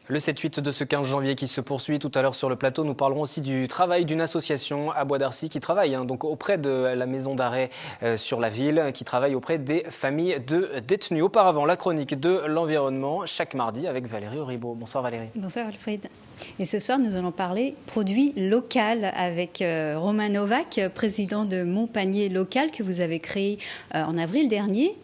Le 7-8 de ce 15 janvier qui se poursuit tout à l'heure sur le plateau. Nous parlerons aussi du travail d'une association à Bois d'Arcy qui travaille donc auprès de la maison d'arrêt sur la ville, qui travaille auprès des familles de détenus. Auparavant, la chronique de l'environnement chaque mardi avec Valérie Auribeau. Bonsoir Valérie. Bonsoir Alfred. Et ce soir, nous allons parler produits locaux avec Romain Novak, président de Mon Panier Local que vous avez créé en avril dernier.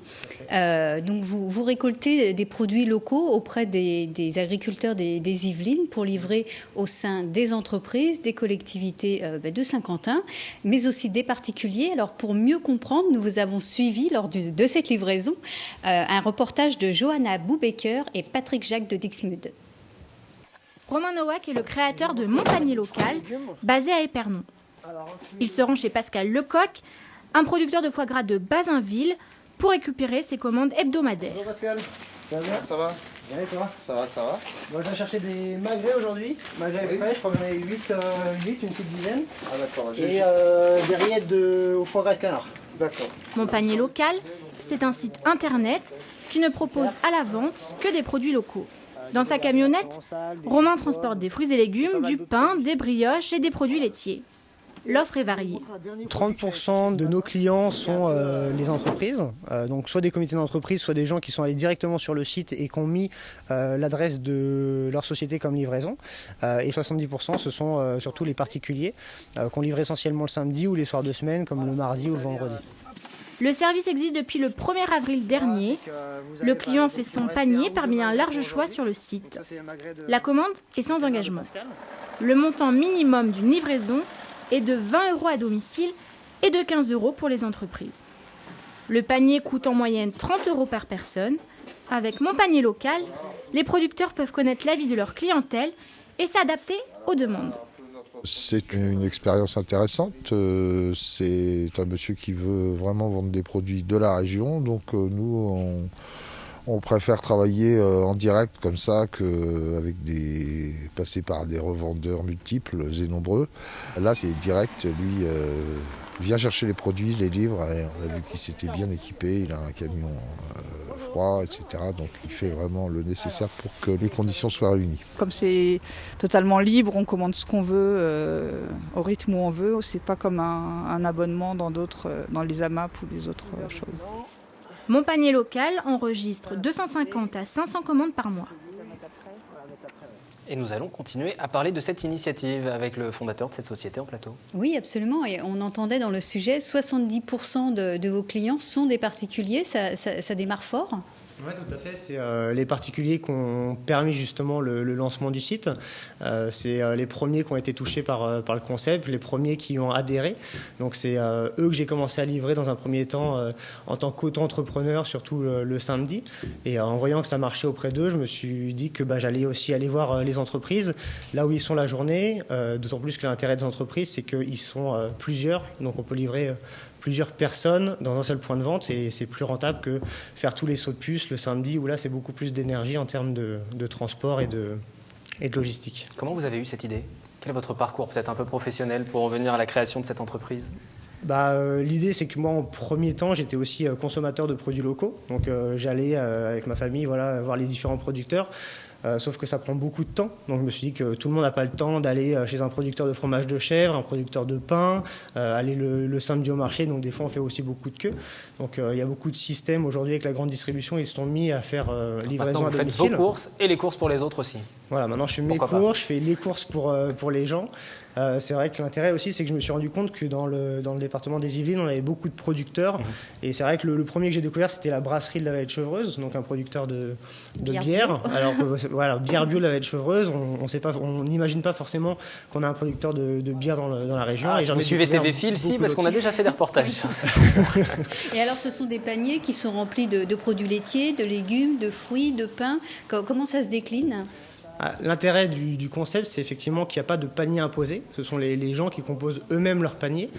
Donc vous récoltez des produits locaux auprès des agriculteurs des Yvelines pour livrer au sein des entreprises, des collectivités de Saint-Quentin, mais aussi des particuliers. Alors pour mieux comprendre, nous vous avons suivi lors de cette livraison un reportage de Johanna Boubaker et Patrick Jacques de Dixmude. Romain Novak est le créateur de Mon Panier Local, basé à Épernon. Il se rend chez Pascal Lecoq, un producteur de foie gras de Bazinville, pour récupérer ses commandes hebdomadaires. Bonjour Pascal, ça va bien? Ça va. Bien et toi? Ça va, ça va. Moi je viens chercher des magrets aujourd'hui, magrets frais, je crois qu'il y en a 8, une petite dizaine. Ah d'accord. Et des rillettes au foie gras de canard. D'accord. Mon Panier Local, c'est un site internet qui ne propose à la vente que des produits locaux. Dans sa camionnette, Romain transporte des fruits et légumes, du pain, des brioches et des produits laitiers. L'offre est variée. 30% de nos clients sont les entreprises, donc soit des comités d'entreprise, soit des gens qui sont allés directement sur le site et qui ont mis l'adresse de leur société comme livraison. Et 70% ce sont surtout les particuliers qui ont livré essentiellement le samedi ou les soirs de semaine comme le mardi ou le vendredi. Le service existe depuis le 1er avril dernier. Le client fait son panier parmi un large choix sur le site. La commande est sans engagement. Le montant minimum d'une livraison est de 20 € à domicile et de 15 € pour les entreprises. Le panier coûte en moyenne 30 € par personne. Avec Mon Panier Local, les producteurs peuvent connaître l'avis de leur clientèle et s'adapter aux demandes. C'est une expérience intéressante. C'est un monsieur qui veut vraiment vendre des produits de la région. Donc nous, on préfère travailler en direct comme ça qu'avec passer par des revendeurs multiples et nombreux. Là, c'est direct. Lui vient chercher les produits, les livre. Et on a vu qu'il s'était bien équipé. Il a un camion froid, etc. Donc il fait vraiment le nécessaire pour que les conditions soient réunies. Comme c'est totalement libre, on commande ce qu'on veut, au rythme où on veut. C'est pas comme un abonnement dans les AMAP ou des autres choses. Mon Panier Local enregistre 250 à 500 commandes par mois. Et nous allons continuer à parler de cette initiative avec le fondateur de cette société en plateau. Oui, absolument. Et on entendait dans le sujet, 70% de vos clients sont des particuliers. Ça démarre fort. Oui, tout à fait. C'est les particuliers qui ont permis justement le lancement du site. C'est les premiers qui ont été touchés par le concept, les premiers qui ont adhéré. Donc c'est eux que j'ai commencé à livrer dans un premier temps en tant qu'auto-entrepreneur, surtout le samedi. Et en voyant que ça marchait auprès d'eux, je me suis dit que j'allais aussi aller voir les entreprises, là où ils sont la journée. D'autant plus que l'intérêt des entreprises, c'est qu'ils sont plusieurs. Donc on peut livrer plusieurs personnes dans un seul point de vente et c'est plus rentable que faire tous les sauts de puce le samedi où là c'est beaucoup plus d'énergie en termes de transport et de logistique. Comment vous avez eu cette idée? Quel est votre parcours peut-être un peu professionnel pour en venir à la création de cette entreprise? L'idée c'est que moi en premier temps j'étais aussi consommateur de produits locaux, donc j'allais avec ma famille voir les différents producteurs. Sauf que ça prend beaucoup de temps, donc je me suis dit que tout le monde n'a pas le temps d'aller chez un producteur de fromage de chèvre, un producteur de pain, aller le samedi au marché, donc des fois on fait aussi beaucoup de queues. Donc il y a beaucoup de systèmes aujourd'hui avec la grande distribution, ils se sont mis à faire livraison à domicile. Vous faites vos courses et les courses pour les autres aussi. Voilà, maintenant je fais mes courses, je fais les courses pour les gens. C'est vrai que l'intérêt aussi, c'est que je me suis rendu compte que dans le département des Yvelines, on avait beaucoup de producteurs. Et c'est vrai que le premier que j'ai découvert, c'était la brasserie de la Vallée-de-Chevreuse, donc un producteur de bière. Alors que, voilà, bière bio de la Vallée-de-Chevreuse, on n'imagine pas forcément qu'on a un producteur de bière dans la région. Et si vous suivez TV Fil, si, parce qu'on a déjà fait des reportages sur ça. Et alors, ce sont des paniers qui sont remplis de produits laitiers, de légumes, de fruits, de pain. Comment ça se décline ? L'intérêt du concept, c'est effectivement qu'il n'y a pas de panier imposé. Ce sont les gens qui composent eux-mêmes leur panier,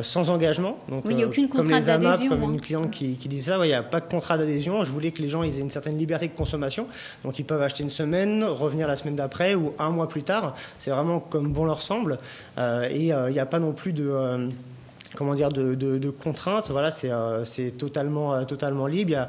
sans engagement. Donc, oui, il n'y a aucune comme contrainte les AMAP, d'adhésion. comme une cliente qui dit ça, il n'y a pas de contrat d'adhésion. Je voulais que les gens aient une certaine liberté de consommation. Donc ils peuvent acheter une semaine, revenir la semaine d'après ou un mois plus tard. C'est vraiment comme bon leur semble. Et il n'y a pas non plus de contraintes. Voilà, c'est totalement libre.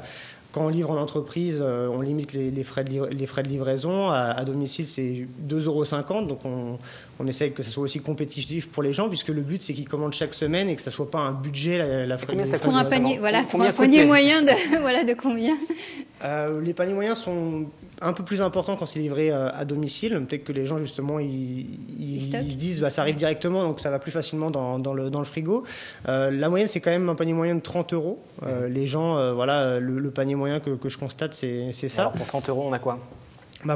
Quand on livre en entreprise, on limite les frais de livraison. À domicile, c'est 2,50 €. Donc on essaye que ce soit aussi compétitif pour les gens, puisque le but, c'est qu'ils commandent chaque semaine et que ça ne soit pas un budget. Pour un panier moyen de combien? Les paniers moyens sont un peu plus importants quand c'est livré à domicile. Peut-être que les gens, justement, ils se disent ça arrive directement, donc ça va plus facilement dans le frigo. La moyenne, c'est quand même un panier moyen de 30 €. Les gens, le panier moyen que je constate, c'est ça. Alors pour 30 €, on a quoi?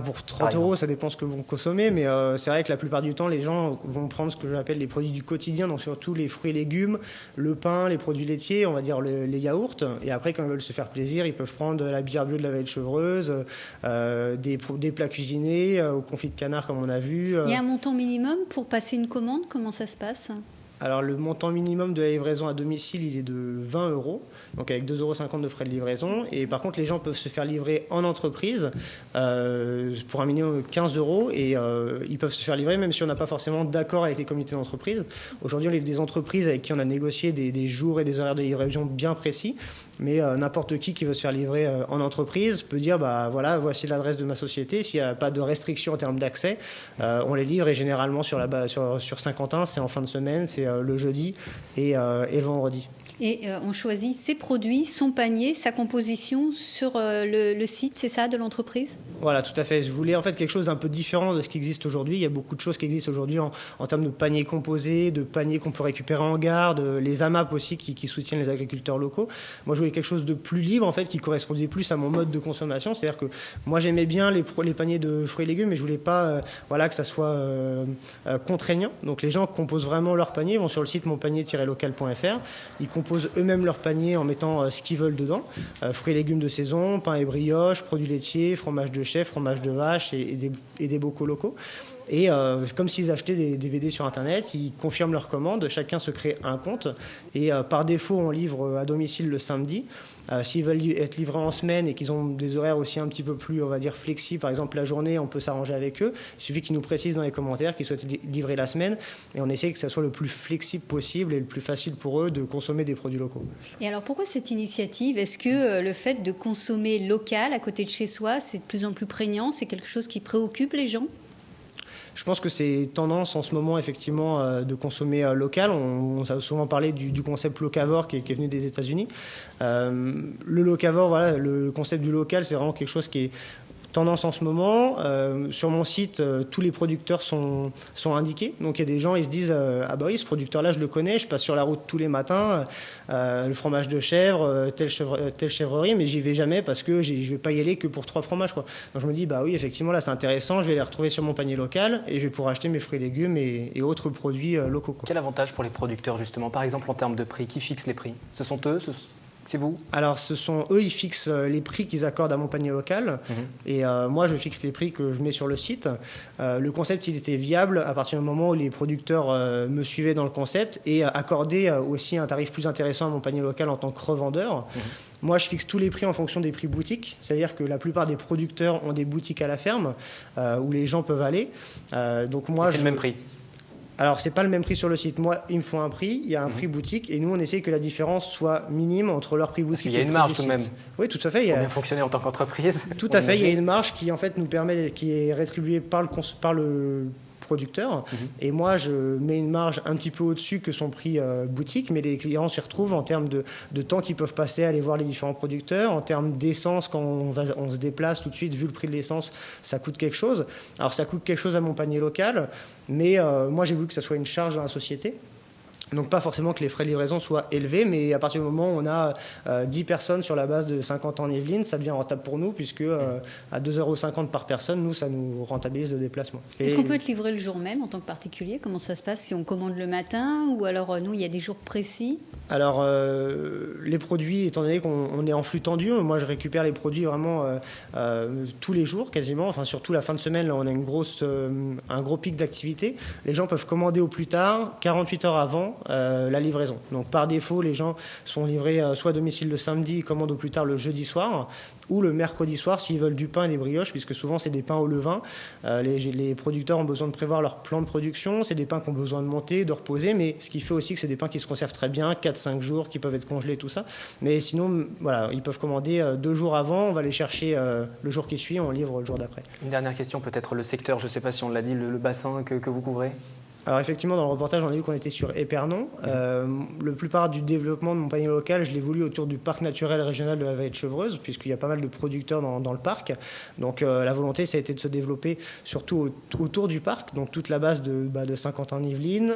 Pour 30 €, ça dépend ce que vous consommez, mais c'est vrai que la plupart du temps, les gens vont prendre ce que j'appelle les produits du quotidien, donc surtout les fruits et légumes, le pain, les produits laitiers, on va dire les yaourts. Et après, quand ils veulent se faire plaisir, ils peuvent prendre la bière bio de la vallée de Chevreuse, des plats cuisinés, au confit de canard, comme on a vu. Il y a un montant minimum pour passer une commande? Comment ça se passe? Alors, le montant minimum de la livraison à domicile, il est de 20 €, donc avec 2,50 € de frais de livraison. Et par contre, les gens peuvent se faire livrer en entreprise pour un minimum de 15 €. Et ils peuvent se faire livrer même si on n'a pas forcément d'accord avec les comités d'entreprise. Aujourd'hui, on livre des entreprises avec qui on a négocié des jours et des horaires de livraison bien précis. Mais n'importe qui veut se faire livrer en entreprise peut dire voici l'adresse de ma société. S'il n'y a pas de restriction en termes d'accès, on les livre. Et généralement sur Saint-Quentin, c'est en fin de semaine, c'est le jeudi et le vendredi. Et on choisit ses produits, son panier, sa composition sur le site, c'est ça, de l'entreprise? Voilà, tout à fait. Je voulais en fait quelque chose d'un peu différent de ce qui existe aujourd'hui. Il y a beaucoup de choses qui existent aujourd'hui en termes de paniers composés, de paniers qu'on peut récupérer en gare, les AMAP aussi qui soutiennent les agriculteurs locaux. Moi, je voulais quelque chose de plus libre en fait, qui correspondait plus à mon mode de consommation. C'est-à-dire que moi, j'aimais bien les paniers de fruits et légumes, mais je voulais pas que ça soit contraignant. Donc les gens composent vraiment leur panier, vont sur le site monpanier-local.fr. Ils composent eux-mêmes leur panier en mettant ce qu'ils veulent dedans. Fruits et légumes de saison, pain et brioche, produits laitiers, fromage de chèvre, fromage de vache et des bocaux locaux. Et comme s'ils achetaient des DVD sur Internet, ils confirment leur commande, chacun se crée un compte. Et par défaut, on livre à domicile le samedi. S'ils veulent être livrés en semaine et qu'ils ont des horaires aussi un petit peu plus, on va dire, flexibles, par exemple la journée, on peut s'arranger avec eux. Il suffit qu'ils nous précisent dans les commentaires qu'ils souhaitent livrer la semaine. Et on essaie que ça soit le plus flexible possible et le plus facile pour eux de consommer des produits locaux. Et alors pourquoi cette initiative? Est-ce que le fait de consommer local à côté de chez soi, c'est de plus en plus prégnant? C'est quelque chose qui préoccupe les gens? Je pense que c'est tendance en ce moment, effectivement, de consommer local. On a souvent parlé du concept locavore qui est venu des États-Unis. Le locavore, le concept du local, c'est vraiment quelque chose qui est tendance en ce moment. Sur mon site, tous les producteurs sont indiqués. Donc il y a des gens, ils se disent ce producteur-là, je le connais, je passe sur la route tous les matins, le fromage de chèvre, telle chèvrerie, mais j'y vais jamais parce que je vais pas y aller que pour 3 fromages, quoi. Donc je me dis, oui, effectivement, là, c'est intéressant, je vais les retrouver sur mon panier local et je vais pouvoir acheter mes fruits et légumes et autres produits locaux, quoi. Quel avantage pour les producteurs, justement? Par exemple, en termes de prix, qui fixe les prix? Ce sont eux? C'est vous? Alors, ce sont eux, ils fixent les prix qu'ils accordent à mon panier local. Et moi, je fixe les prix que je mets sur le site. Le concept, il était viable à partir du moment où les producteurs me suivaient dans le concept et accordaient aussi un tarif plus intéressant à mon panier local en tant que revendeur. Moi, je fixe tous les prix en fonction des prix boutiques. C'est-à-dire que la plupart des producteurs ont des boutiques à la ferme où les gens peuvent aller. Donc moi, c'est le même prix? Alors, c'est pas le même prix sur le site. Moi, il me faut un prix, il y a un prix boutique, et nous, on essaie que la différence soit minime entre leur prix boutique et le prix du site. Il y a une marge tout de même. Oui, tout à fait. Il faut bien fonctionner en tant qu'entreprise. Tout à fait. Il y a une marge qui, en fait, nous permet, qui est rétribuée par le producteur. Et moi, je mets une marge un petit peu au-dessus que son prix boutique, mais les clients s'y retrouvent en termes de temps qu'ils peuvent passer à aller voir les différents producteurs, en termes d'essence, quand on se déplace tout de suite, vu le prix de l'essence, ça coûte quelque chose. Alors, ça coûte quelque chose à mon panier local, mais moi, j'ai voulu que ça soit une charge dans la société. Donc pas forcément que les frais de livraison soient élevés, mais à partir du moment où on a 10 personnes sur la base de 50 en Yvelines, ça devient rentable pour nous, puisque à 2,50 € par personne, nous, ça nous rentabilise le déplacement. Est-ce qu'on peut être livré le jour même en tant que particulier? Comment ça se passe si on commande le matin? Ou alors, nous, il y a des jours précis? Alors, les produits, étant donné qu'on est en flux tendu, moi, je récupère les produits vraiment tous les jours, quasiment. Enfin, surtout la fin de semaine, là, on a un gros pic d'activité. Les gens peuvent commander au plus tard, 48 heures avant, avant la livraison. Donc par défaut, les gens sont livrés soit à domicile le samedi, commandent au plus tard le jeudi soir, ou le mercredi soir s'ils veulent du pain et des brioches, puisque souvent c'est des pains au levain. Les producteurs ont besoin de prévoir leur plan de production, c'est des pains qui ont besoin de monter, de reposer, mais ce qui fait aussi que c'est des pains qui se conservent très bien, 4-5 jours, qui peuvent être congelés, tout ça. Mais sinon, voilà, ils peuvent commander 2 jours avant, on va les chercher le jour qui suit, on livre le jour d'après. Une dernière question, peut-être le secteur, je ne sais pas si on l'a dit, le bassin que vous couvrez? Alors effectivement, dans le reportage, on a vu qu'on était sur Épernon. Le plupart du développement de mon panier local, je l'ai voulu autour du parc naturel régional de la Vallée de Chevreuse, puisqu'il y a pas mal de producteurs dans le parc. Donc la volonté, ça a été de se développer surtout autour du parc, donc toute la base de Saint-Quentin-en-Yvelines.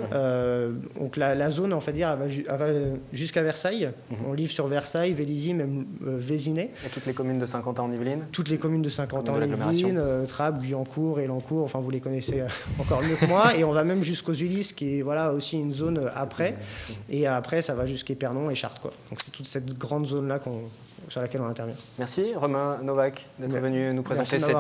Donc la zone, on va dire, elle va jusqu'à Versailles. On livre sur Versailles, Vélizy, même Vésinet. Et toutes les communes de Saint-Quentin-en-Yvelines? Toutes les communes de Saint-Quentin-en-Yvelines, Trappes, Guyancourt, Elancourt, enfin vous les connaissez encore mieux que moi. Et on va même jusqu'aux Ulysses, qui est voilà, aussi une zone après. Et après, ça va jusqu'à Épernon et Chartres, quoi. Donc c'est toute cette grande zone-là sur laquelle on intervient. Merci Romain Novak d'être venu nous présenter cette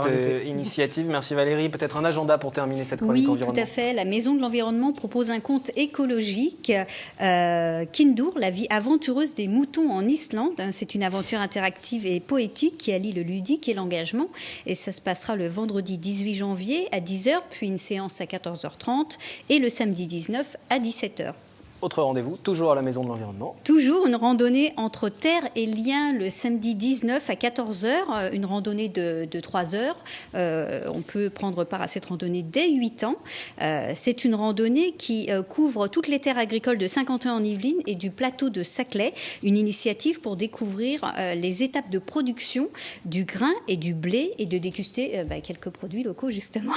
initiative. Merci Valérie. Peut-être un agenda pour terminer cette chronique environnement. Oui, tout à fait. La Maison de l'Environnement propose un conte écologique, Kindur, la vie aventureuse des moutons en Islande. C'est une aventure interactive et poétique qui allie le ludique et l'engagement. Et ça se passera le vendredi 18 janvier à 10h, puis une séance à 14h30 et le samedi 19 à 17h. Autre rendez-vous, toujours à la Maison de l'Environnement. Toujours une randonnée entre Terre et Liens le samedi 19 à 14h, une randonnée de 3 heures. On peut prendre part à cette randonnée dès 8 ans. C'est une randonnée qui couvre toutes les terres agricoles de Saint-Quentin-en-Yvelines et du plateau de Saclay, une initiative pour découvrir les étapes de production du grain et du blé et de déguster quelques produits locaux justement.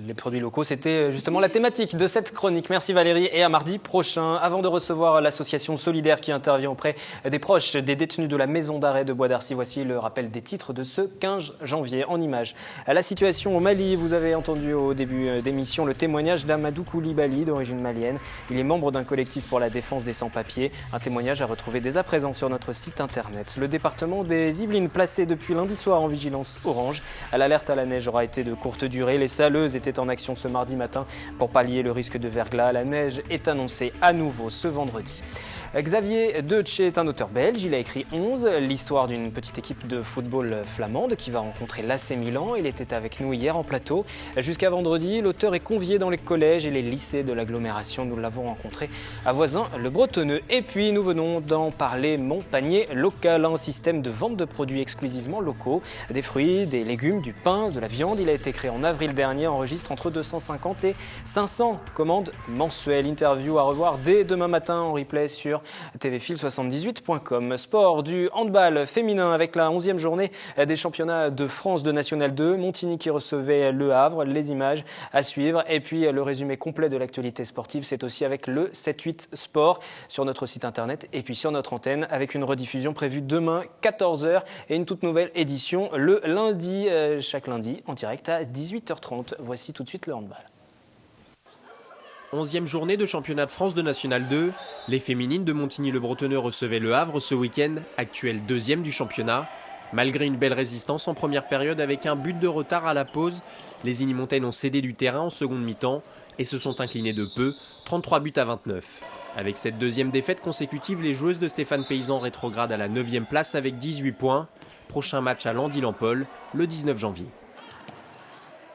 Les produits locaux, c'était justement la thématique de cette chronique. Merci Valérie et à mardi prochain. Avant de recevoir l'association Solidaire qui intervient auprès des proches des détenus de la maison d'arrêt de Bois d'Arcy, voici le rappel des titres de ce 15 janvier en images. La situation au Mali, vous avez entendu au début d'émission le témoignage d'Amadou Koulibaly d'origine malienne. Il est membre d'un collectif pour la défense des sans-papiers. Un témoignage à retrouver dès à présent sur notre site internet. Le département des Yvelines placé depuis lundi soir en vigilance orange. L'alerte à la neige aura été de courte durée. Les saleuses étaient en action ce mardi matin pour pallier le risque de verglas. La neige est annoncée à nouveau ce vendredi. Xavier Deutsch est un auteur belge, il a écrit 11, l'histoire d'une petite équipe de football flamande qui va rencontrer l'AC Milan. Il était avec nous hier en plateau. Jusqu'à vendredi, l'auteur est convié dans les collèges et les lycées de l'agglomération. Nous l'avons rencontré à Voisins-le-Bretonneux. Et puis nous venons d'en parler, Mon Panier Local, un système de vente de produits exclusivement locaux, des fruits, des légumes, du pain, de la viande. Il a été créé en avril dernier, enregistre entre 250 et 500 commandes mensuelles. Interview à revoir dès demain matin en replay sur tvfil78.com. Sport, du handball féminin avec la 11e journée des championnats de France de National 2. Montigny qui recevait Le Havre, les images à suivre. Et puis le résumé complet de l'actualité sportive, c'est aussi avec le 7-8 Sport sur notre site internet et puis sur notre antenne avec une rediffusion prévue demain 14h et une toute nouvelle édition le lundi, chaque lundi en direct à 18h30. Voici tout de suite le handball. 11e journée de championnat de France de National 2. Les féminines de Montigny-le-Bretonneux recevaient Le Havre ce week-end, actuel 2e du championnat. Malgré une belle résistance en première période avec un but de retard à la pause, les Iny-Montaigne ont cédé du terrain en seconde mi-temps et se sont inclinés de peu, 33 buts à 29. Avec cette deuxième défaite consécutive, les joueuses de Stéphane Paysan rétrogradent à la 9e place avec 18 points. Prochain match à Landy-Lampol le 19 janvier.